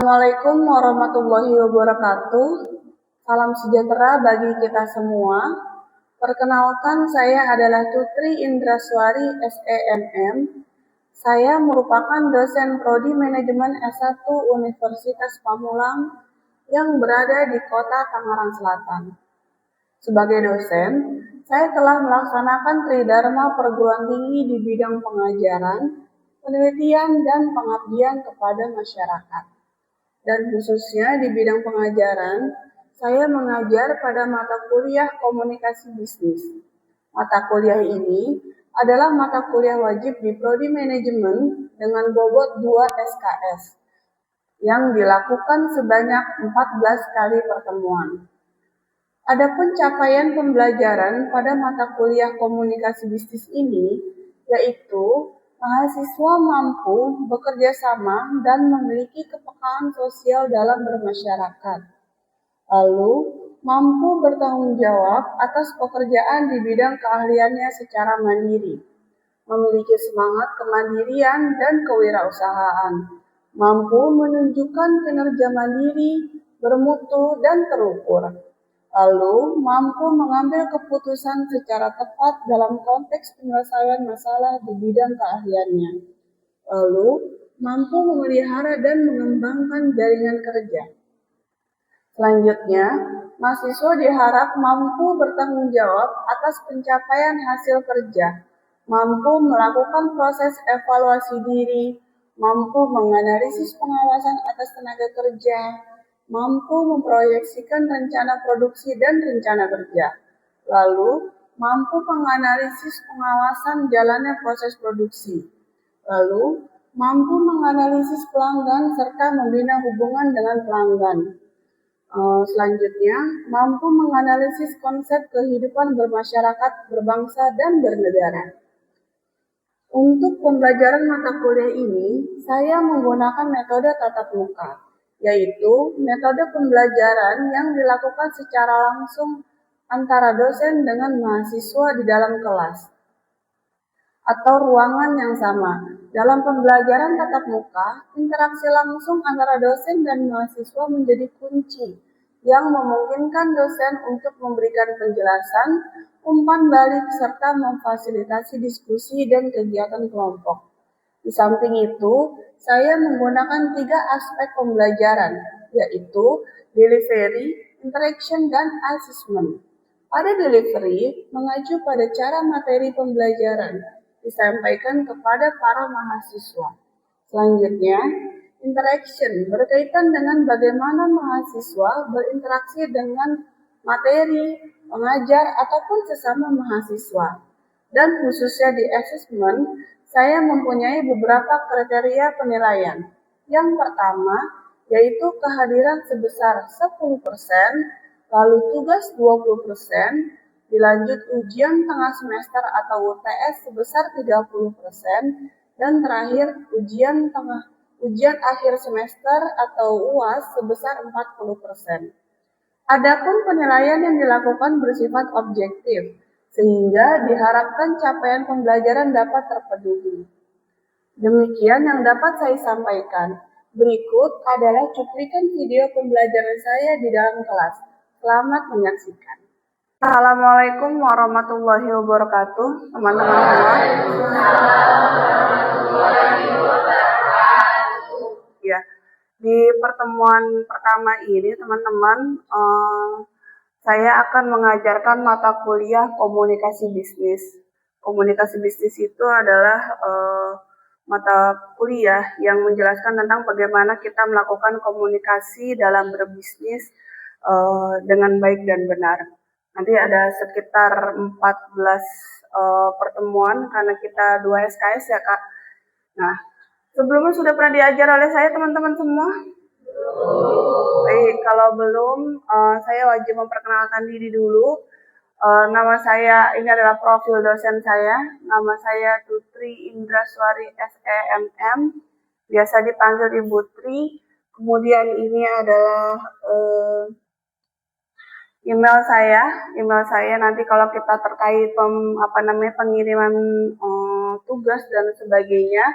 Assalamualaikum warahmatullahi wabarakatuh. Salam sejahtera bagi kita semua. Perkenalkan, saya adalah Tutri Indraswari SEMM. Saya merupakan dosen Prodi Manajemen S1 Universitas Pamulang yang berada di Kota Tangerang Selatan. Sebagai dosen, saya telah melaksanakan tridharma perguruan tinggi di bidang pengajaran, penelitian, dan pengabdian kepada masyarakat. Dan khususnya di bidang pengajaran, saya mengajar pada mata kuliah komunikasi bisnis. Mata kuliah ini adalah mata kuliah wajib di Prodi Manajemen dengan bobot 2 SKS yang dilakukan sebanyak 14 kali pertemuan. Adapun capaian pembelajaran pada mata kuliah komunikasi bisnis ini yaitu mahasiswa mampu bekerja sama dan memiliki kepekaan sosial dalam bermasyarakat. Lalu, mampu bertanggung jawab atas pekerjaan di bidang keahliannya secara mandiri. Memiliki semangat kemandirian dan kewirausahaan. Mampu menunjukkan kinerja mandiri, bermutu, dan terukur. Lalu, mampu mengambil keputusan secara tepat dalam konteks penyelesaian masalah di bidang keahliannya. Lalu, mampu memelihara dan mengembangkan jaringan kerja. Selanjutnya, mahasiswa diharap mampu bertanggung jawab atas pencapaian hasil kerja, mampu melakukan proses evaluasi diri, mampu menganalisis pengawasan atas tenaga kerja, mampu memproyeksikan rencana produksi dan rencana kerja, lalu mampu menganalisis pengawasan jalannya proses produksi, lalu mampu menganalisis pelanggan serta membina hubungan dengan pelanggan. Selanjutnya, mampu menganalisis konsep kehidupan bermasyarakat, berbangsa, dan bernegara. Untuk pembelajaran mata kuliah ini, saya menggunakan metode tatap muka, yaitu metode pembelajaran yang dilakukan secara langsung antara dosen dengan mahasiswa di dalam kelas atau ruangan yang sama. Dalam pembelajaran tatap muka, interaksi langsung antara dosen dan mahasiswa menjadi kunci yang memungkinkan dosen untuk memberikan penjelasan, umpan balik, serta memfasilitasi diskusi dan kegiatan kelompok. Di samping itu, saya menggunakan 3 aspek pembelajaran, yaitu delivery, interaction, dan assessment. Pada delivery, mengacu pada cara materi pembelajaran disampaikan kepada para mahasiswa. Selanjutnya, interaction berkaitan dengan bagaimana mahasiswa berinteraksi dengan materi, pengajar, ataupun sesama mahasiswa. Dan khususnya di assessment, saya mempunyai beberapa kriteria penilaian. Yang pertama, yaitu kehadiran sebesar 10%, lalu tugas 20%, dilanjut ujian tengah semester atau UTS sebesar 30%, dan terakhir ujian akhir semester atau UAS sebesar 40%. Adapun penilaian yang dilakukan bersifat objektif, sehingga diharapkan capaian pembelajaran dapat terpenuhi. Demikian yang dapat saya sampaikan. Berikut adalah cuplikan video pembelajaran saya di dalam kelas. Selamat menyaksikan. Assalamualaikum warahmatullahi wabarakatuh, teman-teman semua. Ya, di pertemuan pertama ini, teman-teman, saya akan mengajarkan mata kuliah komunikasi bisnis. Komunikasi bisnis itu adalah mata kuliah yang menjelaskan tentang bagaimana kita melakukan komunikasi dalam berbisnis dengan baik dan benar. Nanti ada sekitar 14 pertemuan karena kita 2 SKS ya Kak. Nah, sebelumnya sudah pernah diajar oleh saya teman-teman semua? Baik, kalau belum, saya wajib memperkenalkan diri dulu. Nama saya, ini adalah profil dosen saya. Nama saya Tutri Indraswari SEMM, biasa dipanggil Ibu Tri. Kemudian ini adalah email saya nanti kalau kita terkait pengiriman tugas dan sebagainya,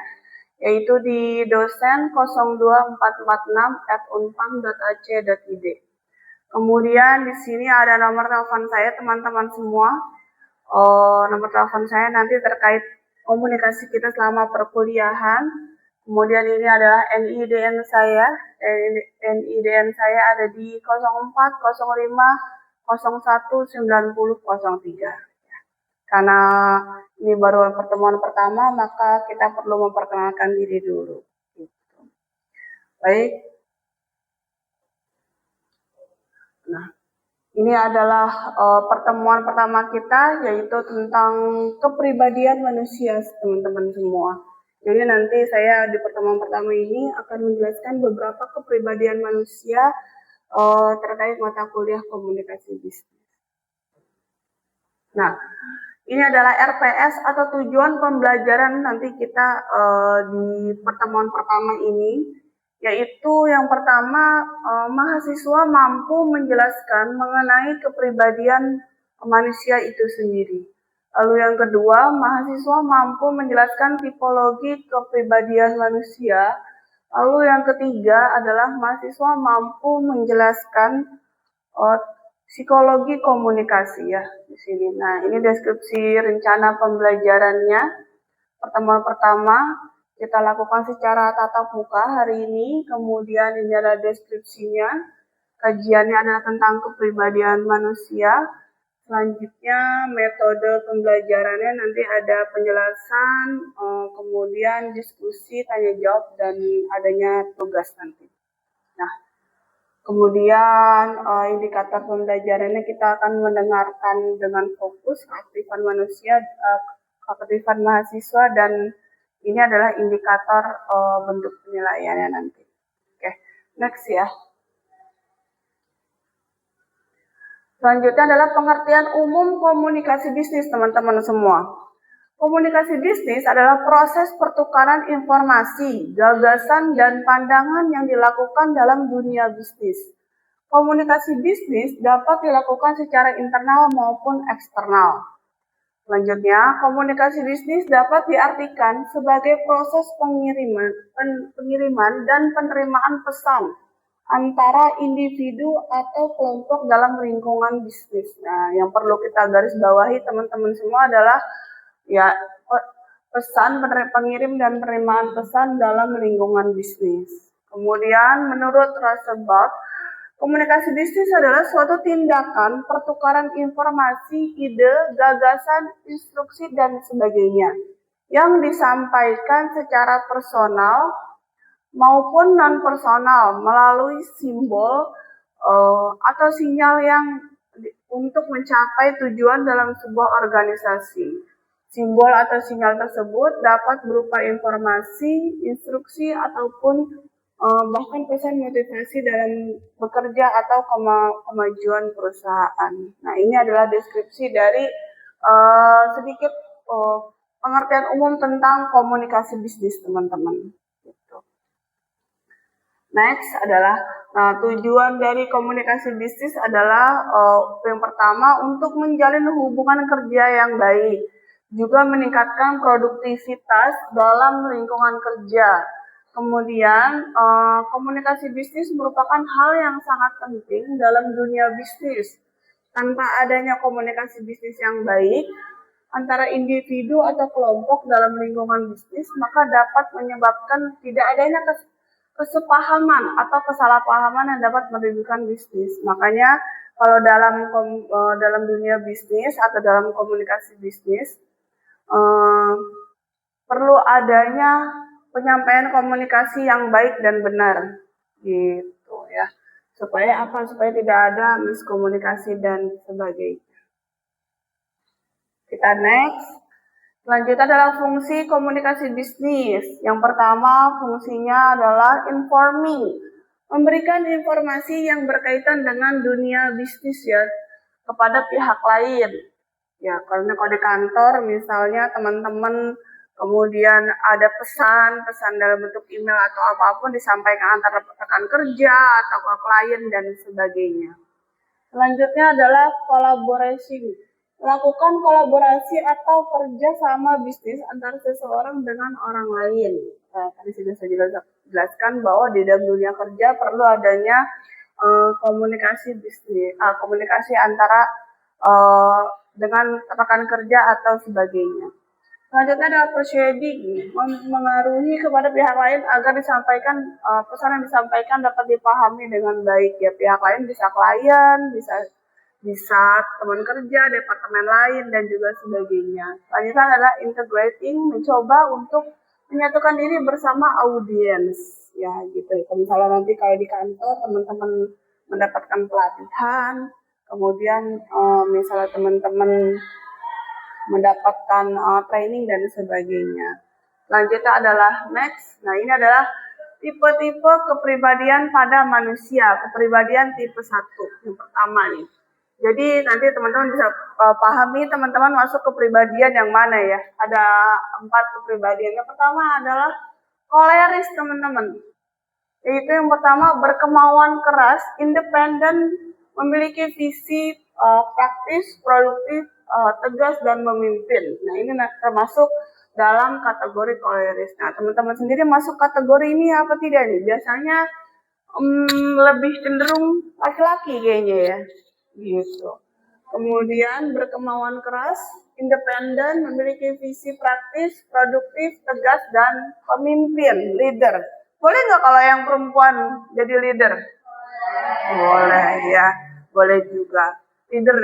yaitu di dosen 02446@unpam.ac.id. Kemudian di sini ada nomor telepon saya teman-teman semua. Nomor telepon saya nanti terkait komunikasi kita selama perkuliahan. Kemudian ini adalah NIDN saya. NIDN saya ada di 0405019003. Karena ini baru pertemuan pertama, maka kita perlu memperkenalkan diri dulu. Baik. Nah, ini adalah pertemuan pertama kita, yaitu tentang kepribadian manusia, teman-teman semua. Jadi nanti saya di pertemuan pertama ini akan menjelaskan beberapa kepribadian manusia terkait mata kuliah komunikasi bisnis. Nah, ini adalah RPS atau tujuan pembelajaran nanti kita di pertemuan pertama ini, yaitu yang pertama mahasiswa mampu menjelaskan mengenai kepribadian manusia itu sendiri. Lalu yang kedua, mahasiswa mampu menjelaskan tipologi kepribadian manusia. Lalu yang ketiga adalah mahasiswa mampu menjelaskan psikologi komunikasi ya di sini. Nah, ini deskripsi rencana pembelajarannya. Pertemuan pertama kita lakukan secara tatap muka hari ini. Kemudian ini adalah deskripsinya. Kajiannya adalah tentang kepribadian manusia. Selanjutnya metode pembelajarannya nanti ada penjelasan, kemudian diskusi, tanya jawab, dan adanya tugas nanti. Nah, kemudian indikator pembelajarannya kita akan mendengarkan dengan fokus keaktifan manusia, keaktifan mahasiswa, dan ini adalah indikator bentuk penilaiannya nanti. Oke, next ya. Selanjutnya adalah pengertian umum komunikasi bisnis, teman-teman semua. Komunikasi bisnis adalah proses pertukaran informasi, gagasan, dan pandangan yang dilakukan dalam dunia bisnis. Komunikasi bisnis dapat dilakukan secara internal maupun eksternal. Selanjutnya, komunikasi bisnis dapat diartikan sebagai proses pengiriman dan penerimaan pesan antara individu atau kelompok dalam lingkungan bisnis. Nah, yang perlu kita garis bawahi teman-teman semua adalah ya pesan, pengirim dan penerimaan pesan dalam lingkungan bisnis. Kemudian menurut Rosenberg, komunikasi bisnis adalah suatu tindakan pertukaran informasi, ide, gagasan, instruksi, dan sebagainya yang disampaikan secara personal maupun non-personal melalui simbol atau sinyal yang untuk mencapai tujuan dalam sebuah organisasi. Simbol atau sinyal tersebut dapat berupa informasi, instruksi, ataupun bahkan pesan motivasi dalam bekerja atau kemajuan perusahaan. Nah, ini adalah deskripsi dari sedikit pengertian umum tentang komunikasi bisnis, teman-teman. Next adalah tujuan dari komunikasi bisnis adalah yang pertama untuk menjalin hubungan kerja yang baik, juga meningkatkan produktivitas dalam lingkungan kerja. Kemudian komunikasi bisnis merupakan hal yang sangat penting dalam dunia bisnis. Tanpa adanya komunikasi bisnis yang baik antara individu atau kelompok dalam lingkungan bisnis, maka dapat menyebabkan tidak adanya kesepahaman atau kesalahpahaman yang dapat merugikan bisnis. Makanya kalau dalam dunia bisnis atau dalam komunikasi bisnis perlu adanya penyampaian komunikasi yang baik dan benar, gitu ya. Supaya apa? Supaya tidak ada miskomunikasi dan sebagainya. Kita next. Selanjutnya adalah fungsi komunikasi bisnis. Yang pertama, fungsinya adalah informing, memberikan informasi yang berkaitan dengan dunia bisnis ya kepada pihak lain. Ya, karena kalau di kantor misalnya teman-teman kemudian ada pesan dalam bentuk email atau apapun disampaikan antara rekan kerja atau ke klien dan sebagainya. Selanjutnya adalah collaboration, melakukan kolaborasi atau kerja sama bisnis antara seseorang dengan orang lain. Tadi sudah saya jelaskan bahwa di dalam dunia kerja perlu adanya komunikasi bisnis, komunikasi antara dengan rekan kerja atau sebagainya. Selanjutnya adalah persuading, mengaruhi kepada pihak lain agar disampaikan pesan yang disampaikan dapat dipahami dengan baik. Ya, pihak lain bisa klien, bisa teman kerja, departemen lain, dan juga sebagainya. Selanjutnya adalah integrating, mencoba untuk menyatukan diri bersama audiens. Ya gitu. Misalnya nanti kalau di kantor teman-teman mendapatkan pelatihan, kemudian misalnya teman-teman mendapatkan training dan sebagainya. Selanjutnya adalah next. Nah, ini adalah tipe-tipe kepribadian pada manusia, kepribadian tipe 1 yang pertama nih. Jadi nanti teman-teman bisa pahami teman-teman masuk kepribadian yang mana ya. Ada 4 kepribadian. Yang pertama adalah koleris teman-teman. Yaitu yang pertama berkemauan keras, independen, memiliki visi praktis, produktif, tegas dan memimpin. Nah, ini termasuk dalam kategori koleris. Nah, teman-teman sendiri masuk kategori ini apa tidak nih? Biasanya lebih cenderung laki-laki kayaknya ya. Gitu. Kemudian berkemauan keras, independen, memiliki visi praktis, produktif, tegas dan pemimpin, leader. Boleh nggak kalau yang perempuan jadi leader? Boleh ya, boleh juga. Leader.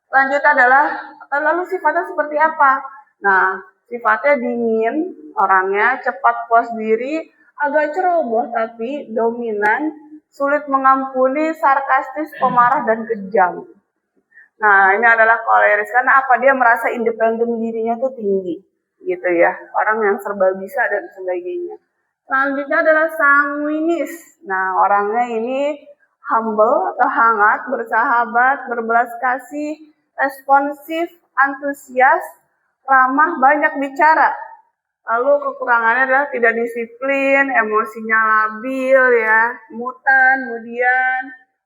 Selanjutnya adalah lalu sifatnya seperti apa? Nah, sifatnya dingin, orangnya cepat puas diri, agak ceroboh tapi dominan, sulit mengampuni, sarkastis, pemarah dan kejam. Nah, ini adalah koleris karena apa? Dia merasa independen dirinya tuh tinggi, gitu ya. Orang yang serba bisa dan sebagainya. Selanjutnya adalah sanguinis. Nah, orangnya ini humble atau hangat, bersahabat, berbelas kasih, responsif, antusias, ramah, banyak bicara. Lalu kekurangannya adalah tidak disiplin, emosinya labil ya, mutan,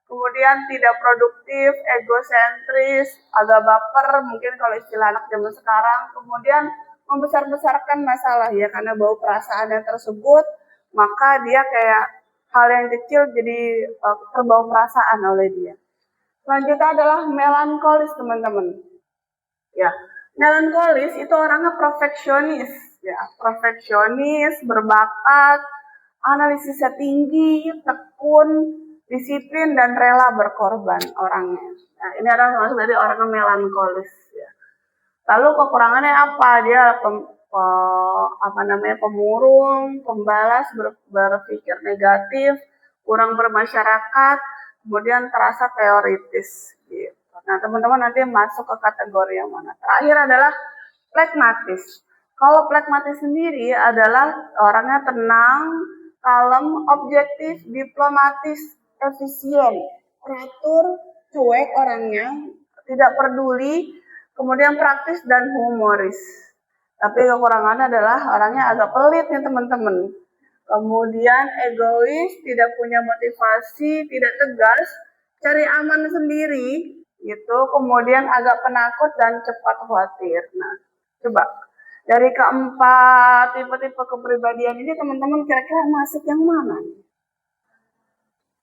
kemudian tidak produktif, egosentris, agak baper, mungkin kalau istilah anak zaman sekarang, kemudian membesar-besarkan masalah ya, karena bau perasaannya tersebut, maka dia kayak hal yang kecil jadi terbawa perasaan oleh dia. Selanjutnya adalah melankolis teman-teman. Ya, melankolis itu orangnya perfeksionis, ya, perfeksionis, berbakat, analisisnya tinggi, tekun, disiplin dan rela berkorban orangnya. Nah, ini adalah maksud dari orang melankolis. Ya. Lalu kekurangannya apa? Dia pemurung, pembalas, berpikir negatif, kurang bermasyarakat, kemudian terasa teoritis. Gitu. Nah, teman-teman nanti masuk ke kategori yang mana? Terakhir adalah pragmatis. Kalau pragmatis sendiri adalah orangnya tenang, kalem, objektif, diplomatis, efisien, teratur, cuek orangnya, tidak peduli, kemudian praktis dan humoris. Tapi kekurangannya adalah orangnya agak pelit nih teman-teman. Kemudian egois, tidak punya motivasi, tidak tegas, cari aman sendiri, gitu. Kemudian agak penakut dan cepat khawatir. Nah, coba dari keempat tipe-tipe kepribadian ini teman-teman kira-kira masuk yang mana?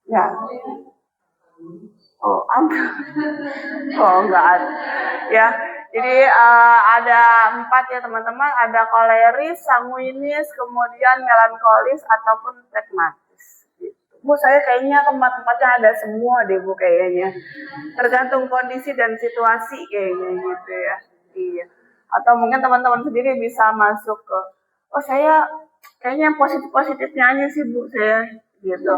Ya. Oh, enggak ada. Ya, jadi ada 4 ya teman-teman. Ada koleris, sanguinis, kemudian melankolis ataupun pragmatis. Bu, saya kayaknya keempat-empatnya ada semua deh Bu kayaknya. Tergantung kondisi dan situasi kayaknya gitu ya. Iya. Atau mungkin teman-teman sendiri bisa masuk ke, oh saya kayaknya yang positif-positifnya aja sih Bu saya gitu.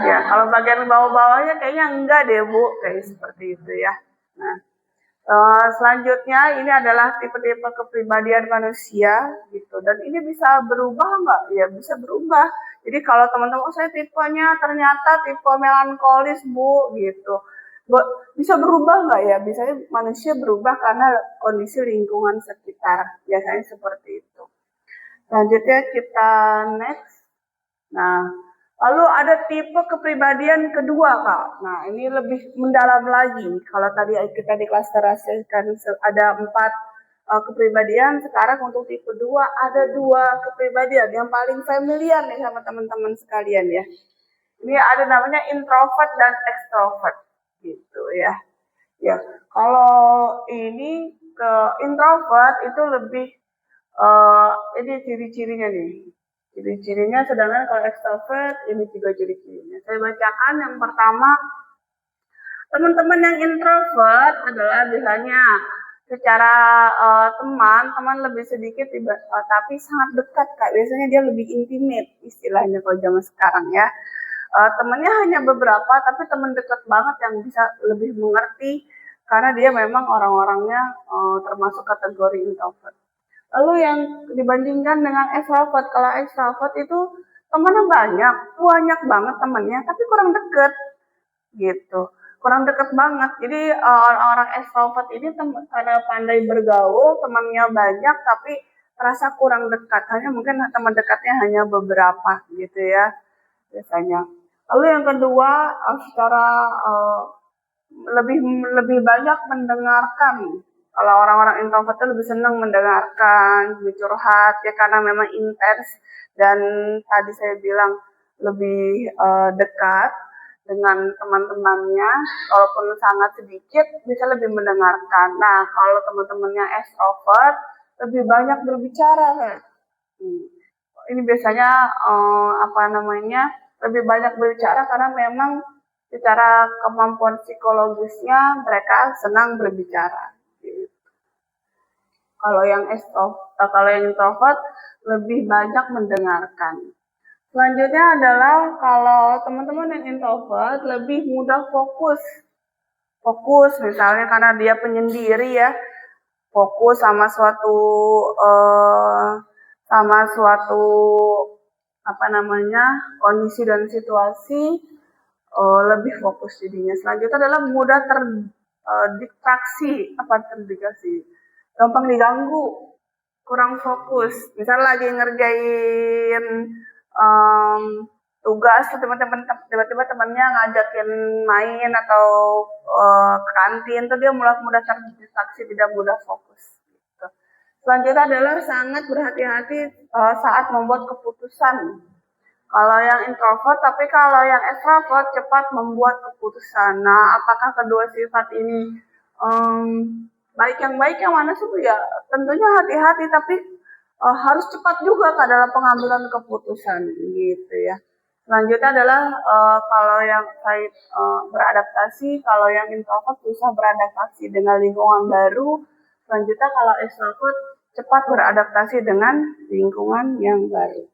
Ya, kalau bagian bawah-bawahnya kayaknya enggak deh Bu, kayak seperti itu ya. Nah, selanjutnya ini adalah tipe-tipe kepribadian manusia gitu, dan ini bisa berubah nggak? Ya bisa berubah. Jadi kalau teman-teman, oh saya tipenya ternyata tipe melankolis Bu gitu, bisa berubah nggak ya? Biasanya manusia berubah karena kondisi lingkungan sekitar, biasanya seperti itu. Selanjutnya kita next. Nah, Lalu ada tipe kepribadian kedua, Kak. Nah, ini lebih mendalam lagi. Kalau tadi kita diklasterasikan ada 4 kepribadian, sekarang untuk tipe 2 ada 2 kepribadian yang paling familiar nih sama teman-teman sekalian ya. Ini ada namanya introvert dan extrovert gitu ya. Ya, kalau ini ke introvert itu lebih ini ciri-cirinya nih. Ciri-cirinya, sedangkan kalau extrovert ini juga ciri-cirinya. Saya bacakan yang pertama, teman-teman yang introvert adalah biasanya secara teman lebih sedikit tapi sangat dekat, Kak. Biasanya dia lebih intimate istilahnya kalau zaman sekarang ya. Temannya hanya beberapa tapi teman dekat banget yang bisa lebih mengerti karena dia memang orang-orangnya termasuk kategori introvert. Lalu yang dibandingkan dengan extrovert, kalau extrovert itu temannya banyak banget temannya, tapi kurang deket gitu, kurang deket banget. Jadi orang-orang extrovert ini karena pandai bergaul, temannya banyak, tapi terasa kurang dekat. Hanya mungkin teman dekatnya hanya beberapa gitu ya biasanya. Lalu yang kedua, secara lebih lebih banyak mendengarkan. Kalau orang-orang introvert itu lebih senang mendengarkan, lebih curhat ya karena memang intens dan tadi saya bilang lebih dekat dengan teman-temannya, walaupun sangat sedikit bisa lebih mendengarkan. Nah, kalau teman-temannya extrovert lebih banyak berbicara kan. Ini biasanya lebih banyak berbicara karena memang secara kemampuan psikologisnya mereka senang berbicara. Kalau yang introvert lebih banyak mendengarkan. Selanjutnya adalah kalau teman-teman yang introvert lebih mudah fokus. Fokus misalnya karena dia penyendiri ya, fokus sama suatu kondisi dan situasi, lebih fokus jadinya. Selanjutnya adalah mudah terdistraksi, gampang diganggu, kurang fokus. Misal lagi ngerjain tugas, tiba-tiba temannya ngajakin main atau ke kantin, tuh dia mudah terdistraksi, tidak mudah fokus. Gitu. Selanjutnya adalah sangat berhati-hati saat membuat keputusan. Kalau yang introvert, tapi kalau yang extrovert cepat membuat keputusan. Nah, apakah kedua sifat ini baik yang mana sih Bu ya? Tentunya hati-hati, tapi harus cepat juga Kak dalam pengambilan keputusan gitu ya. Selanjutnya adalah kalau yang terkait beradaptasi, kalau yang introvert susah beradaptasi dengan lingkungan baru. Selanjutnya kalau extrovert cepat beradaptasi dengan lingkungan yang baru.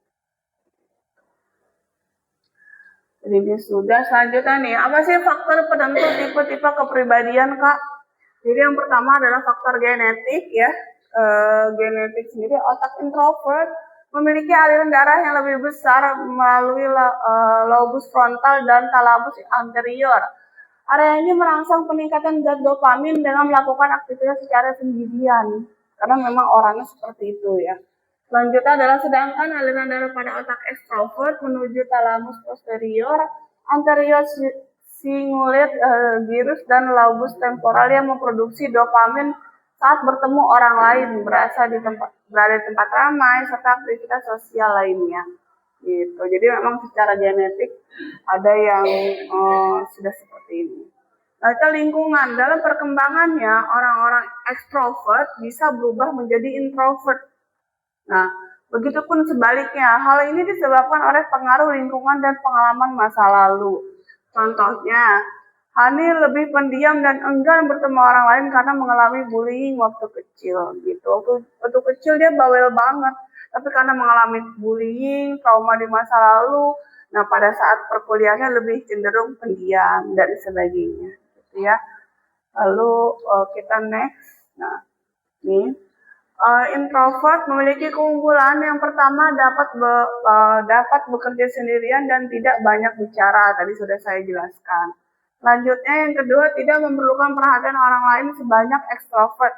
Ini sudah. Selanjutnya nih, apa sih faktor penentu tipe-tipe kepribadian Kak? Jadi yang pertama adalah faktor genetik ya. Genetik sendiri, otak introvert memiliki aliran darah yang lebih besar melalui lobus frontal dan thalamus anterior. Area ini merangsang peningkatan zat dopamin dengan melakukan aktivitas secara sendirian. Karena memang orangnya seperti itu ya. Selanjutnya adalah sedangkan aliran darah pada otak extrovert menuju thalamus posterior, anterior cingulate gyrus dan lobus temporal yang memproduksi dopamin saat bertemu orang lain, berada di tempat ramai serta aktivitas sosial lainnya. Gitu. Jadi memang secara genetik ada yang sudah seperti ini. Lalu lingkungan, dalam perkembangannya orang-orang extrovert bisa berubah menjadi introvert. Nah, begitupun sebaliknya, hal ini disebabkan oleh pengaruh lingkungan dan pengalaman masa lalu. Contohnya, Hani lebih pendiam dan enggan bertemu orang lain karena mengalami bullying waktu kecil. Gitu. Waktu kecil dia bawel banget, tapi karena mengalami bullying, trauma di masa lalu, nah pada saat perkuliahannya lebih cenderung pendiam dan sebagainya. Gitu ya. Lalu kita next. Nah, nih. Introvert memiliki keunggulan yang pertama dapat bekerja sendirian dan tidak banyak bicara, tadi sudah saya jelaskan. Selanjutnya yang kedua, tidak memerlukan perhatian orang lain sebanyak extrovert.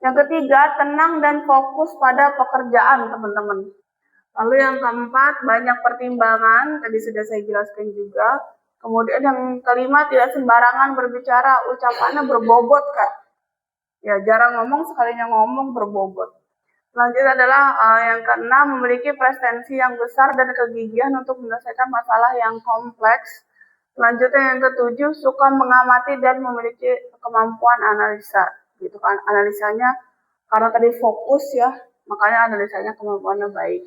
Yang ketiga, tenang dan fokus pada pekerjaan teman-teman. Lalu yang keempat, banyak pertimbangan, tadi sudah saya jelaskan juga. Kemudian yang kelima, tidak sembarangan berbicara, ucapannya berbobot, Kak. Ya, jarang ngomong, sekalinya ngomong berbobot. Selanjutnya adalah yang keenam, memiliki presensi yang besar dan kegigihan untuk menyelesaikan masalah yang kompleks. Selanjutnya yang ketujuh, suka mengamati dan memiliki kemampuan analisa. Gitu kan, analisanya karena tadi fokus ya, makanya analisanya kemampuannya baik.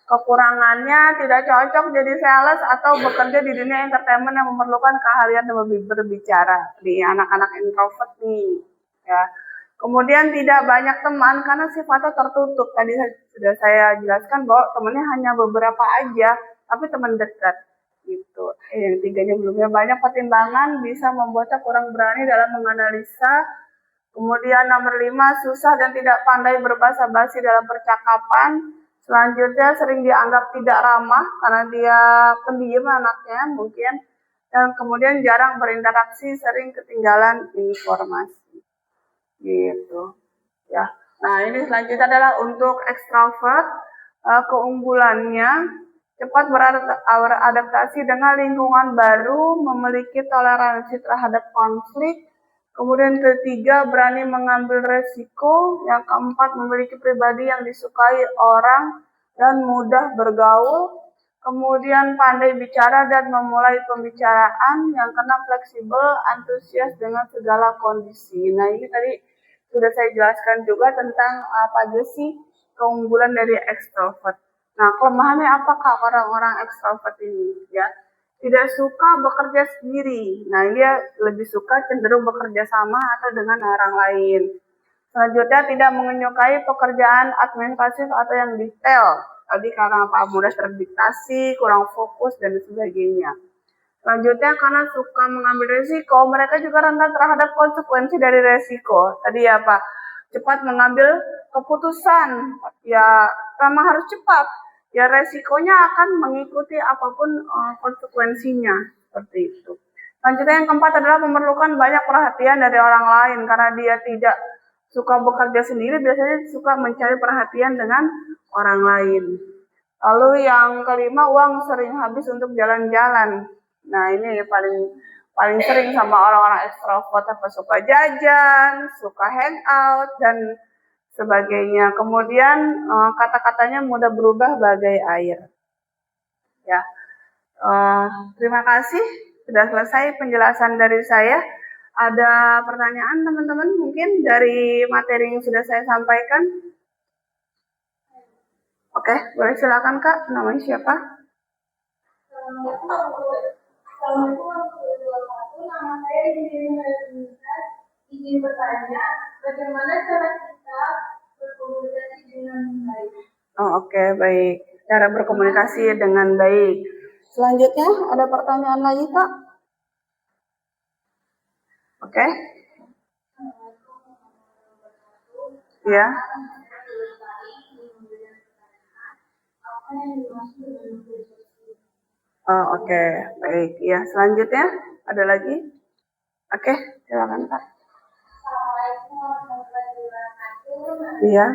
Kekurangannya tidak cocok jadi sales atau bekerja di dunia entertainment yang memerlukan keahlian berbicara. Di anak-anak introvert nih, ya. Kemudian tidak banyak teman karena sifatnya tertutup. Tadi sudah saya jelaskan bahwa temannya hanya beberapa aja, tapi teman dekat. Gitu. Yang tiganya belumnya, banyak pertimbangan bisa membuatnya kurang berani dalam menganalisa. Kemudian nomor 5, susah dan tidak pandai berbahasa basi dalam percakapan. Selanjutnya sering dianggap tidak ramah karena dia pendiam anaknya mungkin. Dan kemudian jarang berinteraksi, sering ketinggalan informasi. Gitu. Ya. Nah, ini selanjutnya adalah untuk extrovert. Keunggulannya cepat beradaptasi dengan lingkungan baru, memiliki toleransi terhadap konflik. Kemudian ketiga, berani mengambil resiko. Yang keempat, memiliki pribadi yang disukai orang dan mudah bergaul. Kemudian pandai bicara dan memulai pembicaraan. Yang keenam, fleksibel, antusias dengan segala kondisi. Nah, ini tadi sudah saya jelaskan juga tentang apa aja sih keunggulan dari extrovert. Nah, kelemahannya apakah orang-orang extrovert ini? Ya, tidak suka bekerja sendiri. Nah, dia lebih suka cenderung bekerja sama atau dengan orang lain. Selanjutnya, tidak menyukai pekerjaan administratif atau yang detail. Tadi karena apa? Mudah terdiktasi, kurang fokus, dan sebagainya. Selanjutnya, karena suka mengambil resiko, mereka juga rentan terhadap konsekuensi dari resiko. Tadi ya Pak, cepat mengambil keputusan. Ya, memang harus cepat. Ya, resikonya akan mengikuti apapun konsekuensinya. Seperti itu. Selanjutnya yang keempat adalah memerlukan banyak perhatian dari orang lain. Karena dia tidak suka bekerja sendiri, biasanya suka mencari perhatian dengan orang lain. Lalu yang kelima, uang sering habis untuk jalan-jalan. Nah, ini paling sering sama orang-orang ekstrovert, apa suka jajan, suka hangout dan sebagainya. Kemudian kata-katanya mudah berubah bagai air. Ya, terima kasih sudah selesai penjelasan dari saya. Ada pertanyaan teman-teman mungkin dari materi yang sudah saya sampaikan? Oke, boleh silakan Kak. Namanya siapa? Nama saya izin bertanya, bagaimana cara kita berkomunikasi dengan baik? Oh, oke, baik. Cara berkomunikasi dengan baik. Selanjutnya ada pertanyaan lagi Kak? Oke. Ya. Oh, oke, baik. Ya, selanjutnya ada lagi? Oke, silakan Kak. Iya.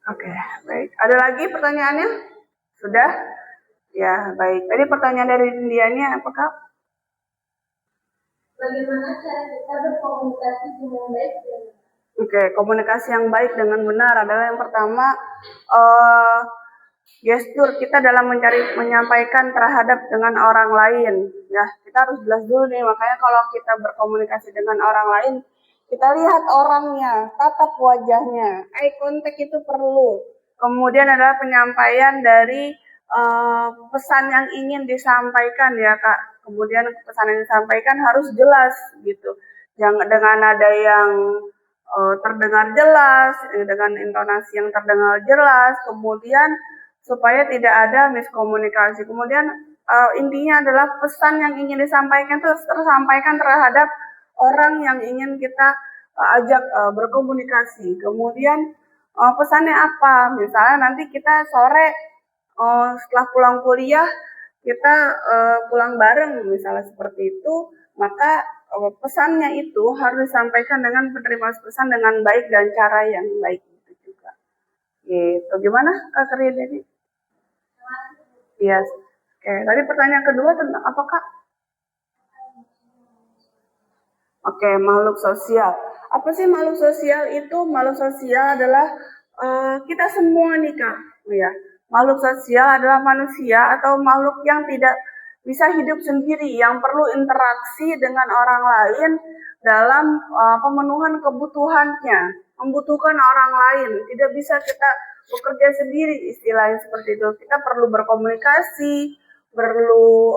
Oke, baik. Ada lagi pertanyaannya? Sudah? Ya, baik. Tadi pertanyaan dari Indianya apa Kak? Bagaimana cara kita berkomunikasi dengan baik? Oke, komunikasi yang baik dengan benar adalah yang pertama, gestur kita dalam menyampaikan terhadap dengan orang lain. Ya, kita harus jelas dulu nih, makanya kalau kita berkomunikasi dengan orang lain, kita lihat orangnya, tatap wajahnya, eye contact itu perlu. Kemudian adalah penyampaian dari pesan yang ingin disampaikan ya Kak. Kemudian pesan yang disampaikan harus jelas gitu. Jangan dengan nada yang terdengar jelas, dengan intonasi yang terdengar jelas, kemudian supaya tidak ada miskomunikasi. Kemudian intinya adalah pesan yang ingin disampaikan itu tersampaikan terhadap orang yang ingin kita ajak berkomunikasi. Kemudian pesannya apa? Misalnya nanti kita sore setelah pulang kuliah kita pulang bareng misalnya seperti itu, maka pesannya itu harus disampaikan dengan penerima pesan dengan baik dan cara yang baik itu juga. Gitu. Gimana Kak Keri tadi? Yes. Oke, tadi pertanyaan kedua tentang apa Kak? Oke, makhluk sosial. Apa sih makhluk sosial itu? Makhluk sosial adalah kita semua nih Kak. Ya. Makhluk sosial adalah manusia atau makhluk yang tidak bisa hidup sendiri, yang perlu interaksi dengan orang lain dalam pemenuhan kebutuhannya, membutuhkan orang lain. Tidak bisa kita bekerja sendiri, istilahnya seperti itu. Kita perlu berkomunikasi, perlu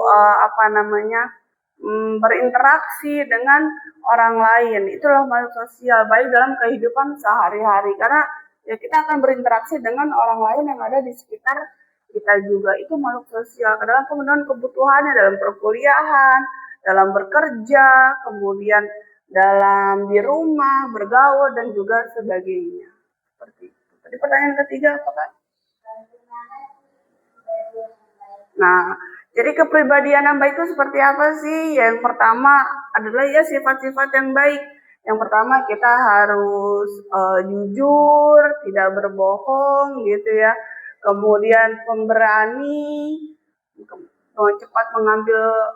berinteraksi dengan orang lain. Itulah makhluk sosial, baik dalam kehidupan sehari-hari. Karena ya kita akan berinteraksi dengan orang lain yang ada di sekitar kita juga. Itu makhluk sosial dalam pemenuhan kebutuhannya, dalam perkuliahan, dalam bekerja, kemudian dalam di rumah, bergaul, dan juga sebagainya. Seperti itu. Tadi pertanyaan ketiga apa Kak? Nah, jadi kepribadian yang baik itu seperti apa sih? Yang pertama adalah ya sifat-sifat yang baik. Yang pertama kita harus jujur, tidak berbohong gitu ya. Kemudian pemberani, cepat mengambil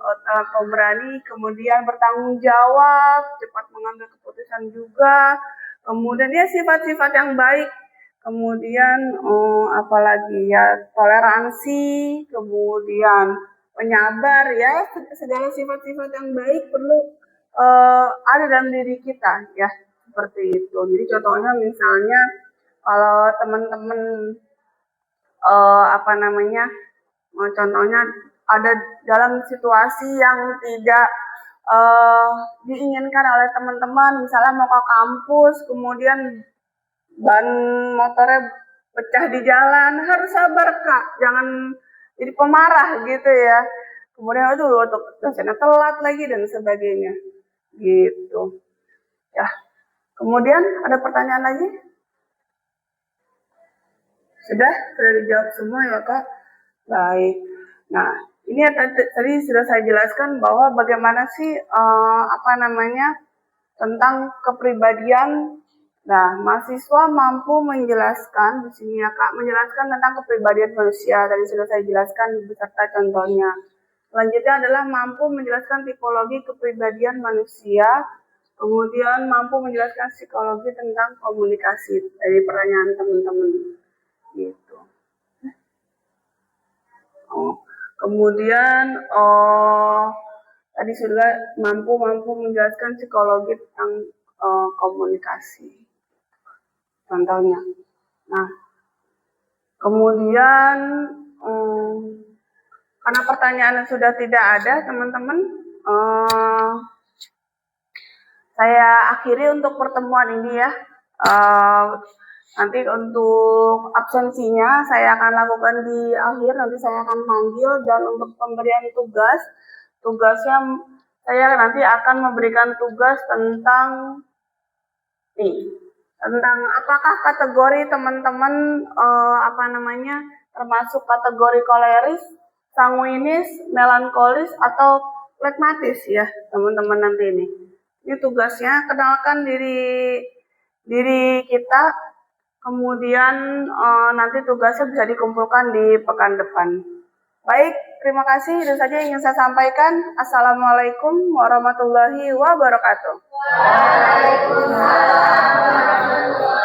pemberani, kemudian bertanggung jawab, cepat mengambil keputusan juga. Kemudian ya sifat-sifat yang baik. Kemudian apalagi ya toleransi, kemudian penyabar ya, segala sifat-sifat yang baik perlu ada dalam diri kita ya, seperti itu. Jadi contohnya misalnya kalau teman-teman contohnya ada dalam situasi yang tidak diinginkan oleh teman-teman, misalnya mau ke kampus, kemudian ban motornya pecah di jalan, harus sabar Kak, jangan jadi pemarah gitu ya. Kemudian waktu dosennya telat lagi dan sebagainya gitu ya. Kemudian ada pertanyaan lagi? Sudah dijawab semua ya Kak. Baik. Nah, ini tadi sudah saya jelaskan bahwa bagaimana sih tentang kepribadian. Nah, mahasiswa mampu menjelaskan di sini ya Kak, menjelaskan tentang kepribadian manusia. Tadi sudah saya jelaskan beserta contohnya. Selanjutnya adalah mampu menjelaskan tipologi kepribadian manusia, kemudian mampu menjelaskan psikologi tentang komunikasi dari pertanyaan teman-teman. Gitu. Kemudian tadi sudah mampu menjelaskan psikologi tentang komunikasi. Contohnya. Nah, kemudian karena pertanyaan sudah tidak ada, teman-teman, saya akhiri untuk pertemuan ini ya. Nanti untuk absensinya saya akan lakukan di akhir, nanti saya akan panggil, dan untuk pemberian tugasnya saya nanti akan memberikan tugas tentang apakah kategori teman-teman termasuk kategori koleris, sanguinis, melankolis, atau flegmatis ya teman-teman nanti ini. Ini tugasnya, kenalkan diri kita, kemudian nanti tugasnya bisa dikumpulkan di pekan depan. Baik, terima kasih. Itu saja yang ingin saya sampaikan. Assalamualaikum warahmatullahi wabarakatuh. Waalaikumsalam warahmatullahi wabarakatuh.